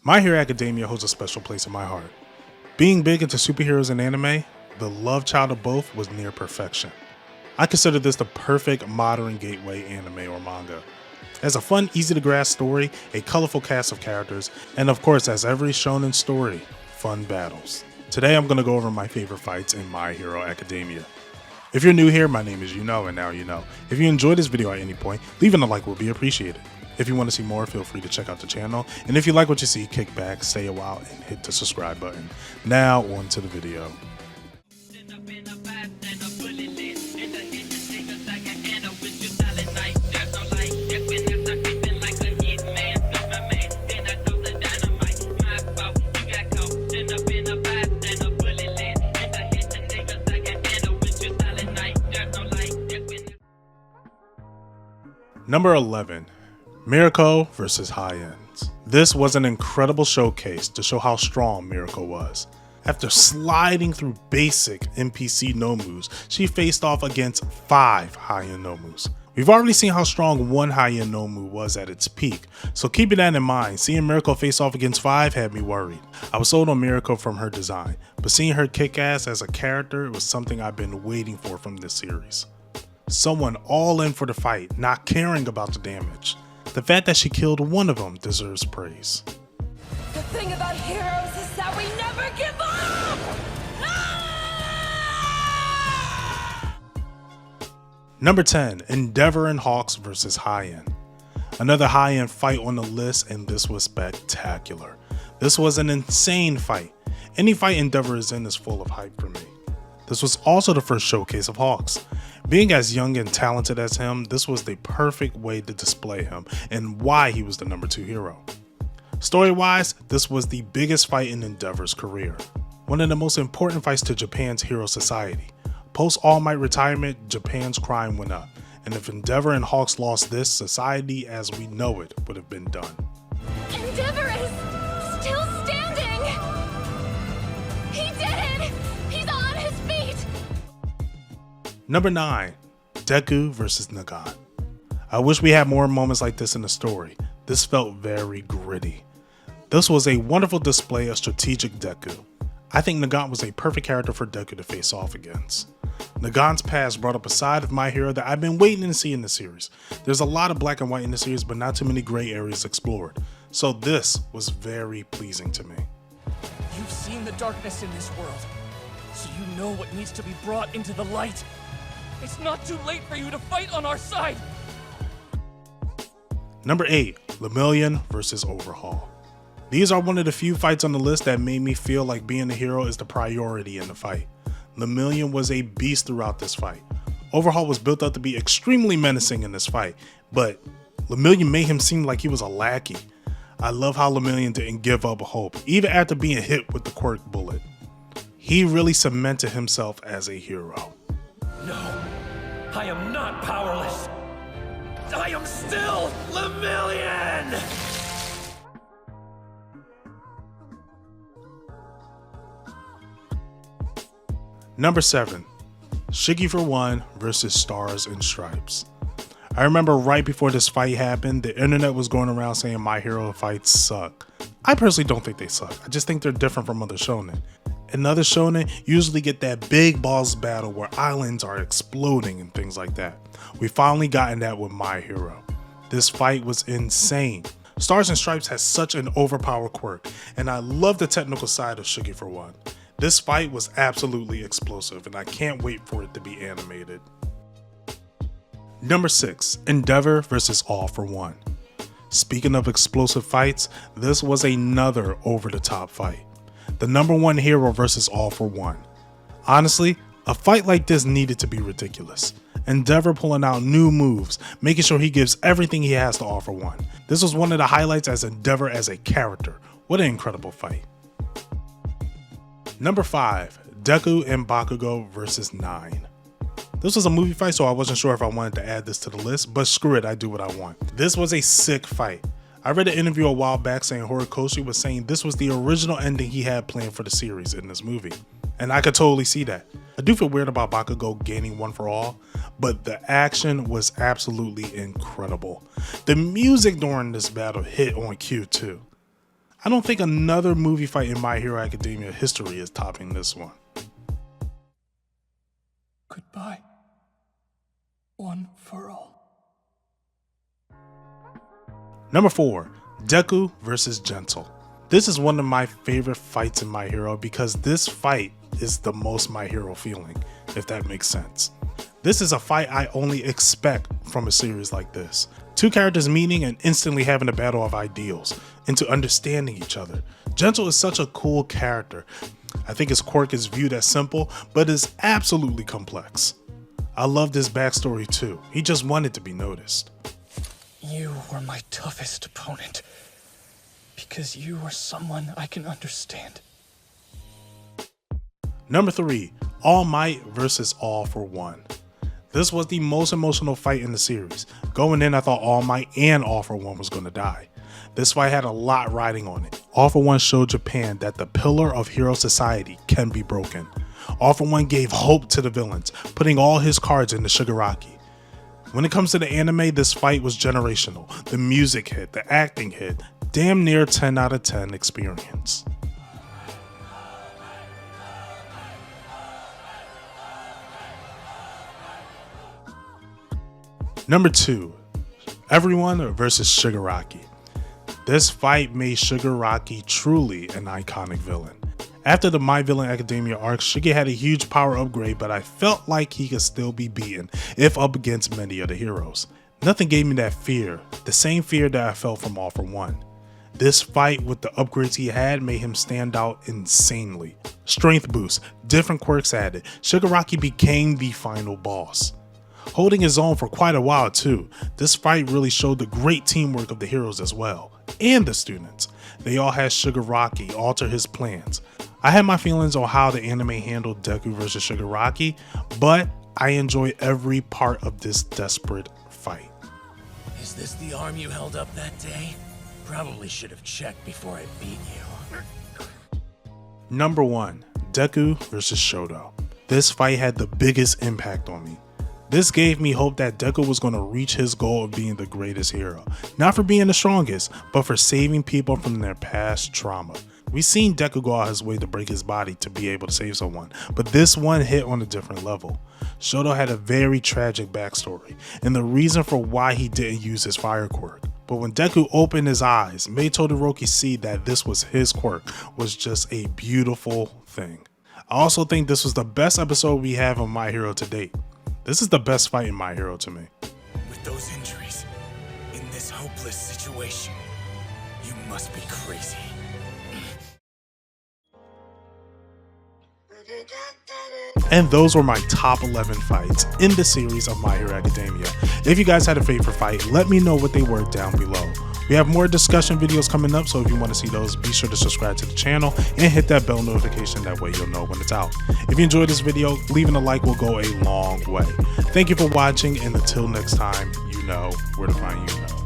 My Hero Academia holds a special place in my heart. Being big into superheroes and anime, the love child of both was near perfection. I consider this the perfect modern gateway anime or manga. It has a fun, easy to grasp story, a colorful cast of characters, and of course, as every shonen story, fun battles. Today I'm going to go over my favorite fights in My Hero Academia. If you're new here, my name is Yuno, and now you know. If you enjoyed this video at any point, leaving a like will be appreciated. If you want to see more, feel free to check out the channel. And if you like what you see, kick back, stay a while, and hit the subscribe button. Now, on to the video. Number 11. Mirako vs. Highend. This was an incredible showcase to show how strong Mirako was. After sliding through basic NPC Nomus, she faced off against 5 Highend Nomus. We've already seen how strong one Highend Nomu was at its peak, so keeping that in mind, seeing Mirako face off against 5 had me worried. I was sold on Mirako from her design, but seeing her kick ass as a character was something I've been waiting for from this series. Someone all in for the fight, not caring about the damage. The fact that she killed one of them deserves praise. The thing about heroes is that we never give up! Ah! Number 10. Endeavor and Hawks vs. Highend. Another Highend fight on the list, and this was spectacular. This was an insane fight. Any fight Endeavor is in is full of hype for me. This was also the first showcase of Hawks. Being as young and talented as him, this was the perfect way to display him and why he was the number 2 hero. Story-wise, this was the biggest fight in Endeavor's career. One of the most important fights to Japan's hero society. Post All Might retirement, Japan's crime went up, and if Endeavor and Hawks lost this, society as we know it would have been done. Endeavor is still standing! He did it! He's on his feet! Number 9. Deku vs. Nagant. I wish we had more moments like this in the story. This felt very gritty. This was a wonderful display of strategic Deku. I think Nagant was a perfect character for Deku to face off against. Nagant's past brought up a side of My Hero that I've been waiting to see in the series. There's a lot of black and white in the series, but not too many gray areas explored. So this was very pleasing to me. You've seen the darkness in this world, so you know what needs to be brought into the light. It's not too late for you to fight on our side! Number 8. Lemillion vs. Overhaul. These are one of the few fights on the list that made me feel like being a hero is the priority in the fight. Lemillion was a beast throughout this fight. Overhaul was built up to be extremely menacing in this fight, but Lemillion made him seem like he was a lackey. I love how Lemillion didn't give up hope, even after being hit with the quirk bullet. He really cemented himself as a hero. No, I am not powerless. I am still Lemillion! Number 7. Shiki for One vs. Stars and Stripes. I remember right before this fight happened, the internet was going around saying My Hero fights suck. I personally don't think they suck. I just think they're different from other shonen. And other shonen usually get that big boss battle where islands are exploding and things like that. We finally gotten that with My Hero. This fight was insane. Stars and Stripes has such an overpowered quirk, and I love the technical side of Shiki for One. This fight was absolutely explosive, and I can't wait for it to be animated. Number 6. Endeavor vs. All for One. Speaking of explosive fights, this was another over-the-top fight. The number 1 hero versus All for One. Honestly, a fight like this needed to be ridiculous. Endeavor pulling out new moves, making sure he gives everything he has to All for One. This was one of the highlights as Endeavor as a character. What an incredible fight. Number 5. Deku and Bakugo vs. 9. This was a movie fight, so I wasn't sure if I wanted to add this to the list, but screw it, I do what I want. This was a sick fight. I read an interview a while back saying Horikoshi was saying this was the original ending he had planned for the series in this movie. And I could totally see that. I do feel weird about Bakugo gaining one for all, but the action was absolutely incredible. The music during this battle hit on cue too. I don't think another movie fight in My Hero Academia history is topping this one. Goodbye. One for all. Number 4, Deku vs. Gentle. This is one of my favorite fights in My Hero because this fight is the most My Hero feeling, if that makes sense. This is a fight I only expect from a series like this. Two characters meeting and instantly having a battle of ideals into understanding each other. Gentle is such a cool character. I think his quirk is viewed as simple, but is absolutely complex. I love this backstory too. He just wanted to be noticed. You were my toughest opponent, because you were someone I can understand. Number 3, All Might vs. All for One. This was the most emotional fight in the series. Going in, I thought All Might and All for One was going to die. This fight had a lot riding on it. All for One showed Japan that the pillar of hero society can be broken. All for One gave hope to the villains, putting all his cards into Shigaraki. When it comes to the anime, this fight was generational. The music hit, the acting hit, damn near 10 out of 10 experience. Number 2, Everyone vs. Shigaraki. This fight made Shigaraki truly an iconic villain. After the My Villain Academia arc, Shiki had a huge power upgrade, but I felt like he could still be beaten if up against many of the heroes. Nothing gave me that fear, the same fear that I felt from All for One. This fight with the upgrades he had made him stand out insanely. Strength boost, different quirks added, Shigaraki became the final boss. Holding his own for quite a while too, this fight really showed the great teamwork of the heroes as well, and the students. They all had Shigaraki alter his plans. I had my feelings on how the anime handled Deku vs. Shigaraki, but I enjoy every part of this desperate fight. Is this the arm you held up that day? Probably should have checked before I beat you. Number 1, Deku vs. Shoto. This fight had the biggest impact on me. This gave me hope that Deku was going to reach his goal of being the greatest hero. Not for being the strongest, but for saving people from their past trauma. We've seen Deku go out his way to break his body to be able to save someone, but this one hit on a different level. Shoto had a very tragic backstory, and the reason for why he didn't use his fire quirk. But when Deku opened his eyes, made Todoroki see that this was his quirk, was just a beautiful thing. I also think this was the best episode we have of My Hero to date. This is the best fight in My Hero to me. With those injuries, in this hopeless situation, you must be crazy. And those were my top 11 fights in the series of My Hero Academia. If you guys had a favorite fight, let me know what they were down below. We have more discussion videos coming up, so if you want to see those, be sure to subscribe to the channel and hit that bell notification, that way you'll know when it's out. If you enjoyed this video, leaving a like will go a long way. Thank you for watching, and until next time, you know where to find you know.